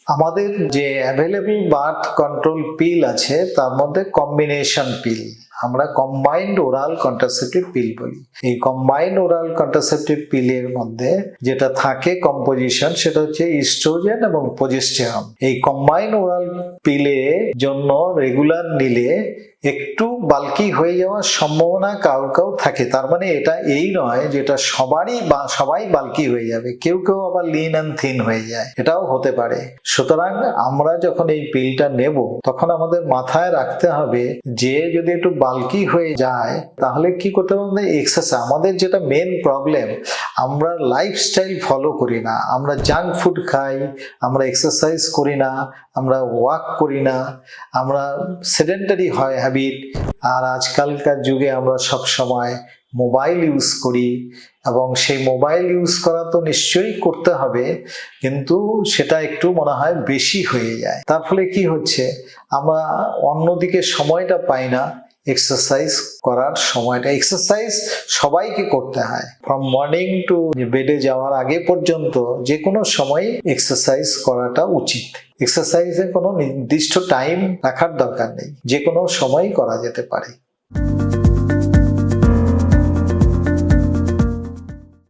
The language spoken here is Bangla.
আমাদের যে অ্যাভেলেবল বার্থ কন্ট্রোল পিল আছে তার মধ্যে কম্বিনেশন পিল, আমরা কম্বাইন্ড ওরাল কন্ট্রাসেপটিভ পিল বলি। এই কম্বাইন্ড ওরাল কন্ট্রাসেপটিভ পিলের মধ্যে যেটা থাকে কম্পোজিশন সেটা হচ্ছে ইস্ট্রোজেন এবং প্রজেস্টেরন। এই কম্বাইন্ড ওরাল পিলে জন্য রেগুলার নিলে একটু বাল্কি হয়ে যাওয়ার সম্ভাবনা কারোর থাকে। তার মানে এটা এই নয় যেটা সবাই বাল্কি হয়ে যাবে, কেউ আবার লিন অ্যান্ড থিন হয়ে যায়, এটাও হতে পারে। সুতরাং আমরা যখন এই পিলটা নেব তখন আমাদের মাথায় রাখতে হবে যে যদি একটু বাল্কি হয়ে যায় তাহলে কি করতে হবে, এক্সারসাইজ। আমাদের যেটা মেন প্রবলেম, আমরা লাইফস্টাইল ফলো করি না, আমরা জাঙ্ক ফুড খাই, আমরা এক্সারসাইজ করি না, আমরা ওয়াক করি না, আমরা সেডেন্টারি হয় হ্যাবিট। আর আজকালকার যুগে আমরা সব সময় মোবাইল ইউজ করি, এবং সেই মোবাইল ইউজ করা তো নিশ্চয়ই করতে হবে, কিন্তু সেটা একটু মনে হয় বেশি হয়ে যায়। তার ফলে কি হচ্ছে, আমরা অন্যদিকে সময়টা পাই না এক্সারসাইজ করার সময়টা। এক্সারসাইজ সবাইকে করতে হয়, ফ্রম মর্নিং টু বেডে যাওয়ার আগে পর্যন্ত যে কোনো সময় এক্সারসাইজ করাটা উচিত। এক্সারসাইজের কোনো নির্দিষ্ট টাইম রাখার দরকার নেই, যে কোনো সময় করা যেতে পারে।